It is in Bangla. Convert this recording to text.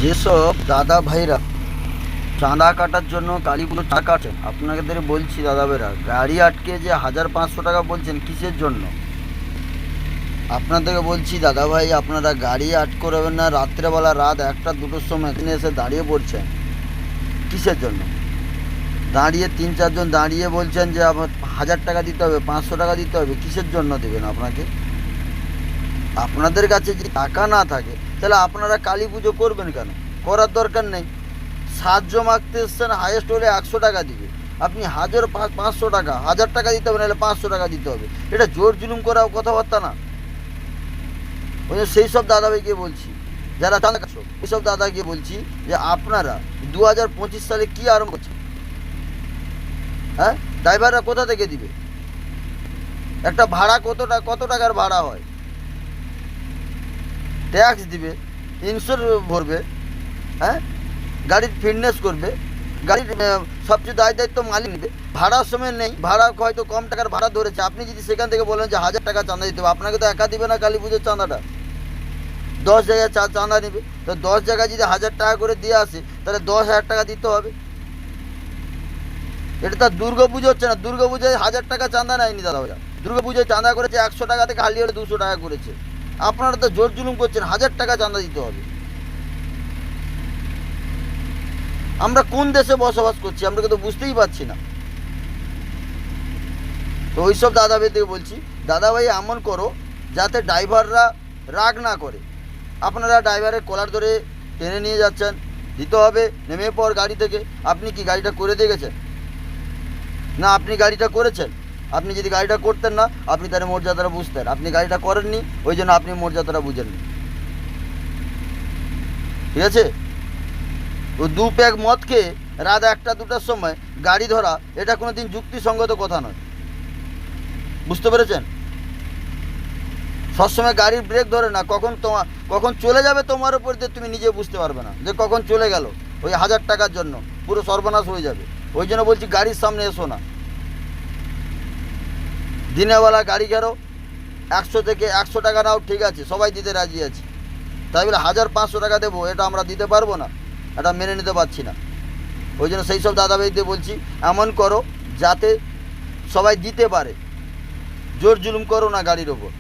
যেসব দাদা ভাইরা চাঁদা কাটার জন্য কালীপুজোর টাকা কাটেন, আপনাদের বলছি দাদা ভাইরা, গাড়ি আটকে যে 1500 টাকা বলছেন কিসের জন্য? আপনাদেরকে বলছি দাদা ভাই, আপনারা গাড়ি আটকে করবেন না। রাত্রেবেলা রাত 1টা 2টোর সময় এখানে এসে দাঁড়িয়ে পড়ছেন কিসের জন্য? দাঁড়িয়ে 3-4 জন দাঁড়িয়ে বলছেন যে আমার 1000 টাকা দিতে হবে, 500 টাকা দিতে হবে। কিসের জন্য দেবেন আপনাকে? আপনাদের কাছে যদি টাকা না থাকে তাহলে আপনারা কালী পুজো করবেন কেন? করার দরকার নেই। সাহায্য মাগতে এসছেন, হাইয়েস্ট হলে 100 টাকা দিবে। আপনি 500 টাকা 1000 টাকা দিতে হবে, নাহলে 500 টাকা দিতে হবে। এটা জোর জুলুম করা কথাবার্তা না। ওই যে সেই সব দাদাভাইকে বলছি যারা চাঁদা কাটছো, এইসব দাদাকে বলছি যে আপনারা 2025 সালে কি আরম্ভ করছেন? হ্যাঁ, ড্রাইভাররা কোথা থেকে দিবে? একটা ভাড়া কত টাকার ভাড়া হয়? ট্যাক্স দিবে, ইন্স্যুর ভরবে, হ্যাঁ, গাড়ির ফিটনেস করবে, গাড়ির সবচেয়ে দায়িত্ব মালিক নেবে। ভাড়ার সময় নেই, ভাড়া হয়তো কম টাকার ভাড়া ধরেছে, আপনি যদি সেখান থেকে বলেন যে 1000 টাকা চাঁদা দিতে হবে, আপনাকে তো একা দিবে না কালী পুজোর চাঁদাটা, 10 জায়গায় চাঁদা নেবে। তো 10 জায়গায় যদি 1000 টাকা করে দিয়ে আসে, তাহলে 10,000 টাকা দিতে হবে। এটা তো দুর্গা পুজো হচ্ছে না। দুর্গা পুজোয় 1000 টাকা চাঁদা নেয়নি দাদা ভাইরা। দুর্গা পুজোয় চাঁদা করেছে 100 টাকা থেকে হালি হলে 200 টাকা করেছে। আপনারা তো জোর জুলুম করছেন, 1000 টাকা চাঁদা দিতে হবে। আমরা কোন দেশে বসবাস করছি আমরা তো বুঝতেই পারছি না। তো ওইসব দাদা ভাইদের বলছি, দাদা ভাই এমন করো যাতে ড্রাইভাররা রাগ না করে। আপনারা ড্রাইভারের কলার ধরে টেনে নিয়ে যাচ্ছেন, দিতে হবে। নেমে পর গাড়ি থেকে। আপনি কি গাড়িটা করে দিয়ে গেছেন? না, আপনি গাড়িটা করেছেন। আপনি যদি গাড়িটা করতেন না, আপনি তার মর্যাদাটা বুঝতেন। আপনি গাড়িটা করেননি, ওই জন্য আপনি মর্যাদাটা বুঝেননি। ঠিক আছে? ও 2 প্যাক মদ খেয়ে রাত 1টা 2টার সময় গাড়ি ধরা, এটা কোনো দিন যুক্তিসঙ্গত কথা নয়। বুঝতে পেরেছেন? সবসময় গাড়ির ব্রেক ধরে না, কখন চলে যাবে তোমার উপর দিয়ে তুমি নিজে বুঝতে পারবে না যে কখন চলে গেল। ওই 1000 টাকার জন্য পুরো সর্বনাশ হয়ে যাবে। ওই জন্য বলছি গাড়ির সামনে এসো না। দিনেরবেলা গাড়ি গেলো, 100 থেকে 100 টাকা নাও, ঠিক আছে, সবাই দিতে রাজি আছে। তাই বলে 1500 টাকা দেবো, এটা আমরা দিতে পারবো না, এটা মেনে নিতে পারছি না। ওই জন্য সেই সব দাদা ভাইদের বলছি, এমন করো যাতে সবাই দিতে পারে। জোর জুলুম করো না গাড়ির ওপর।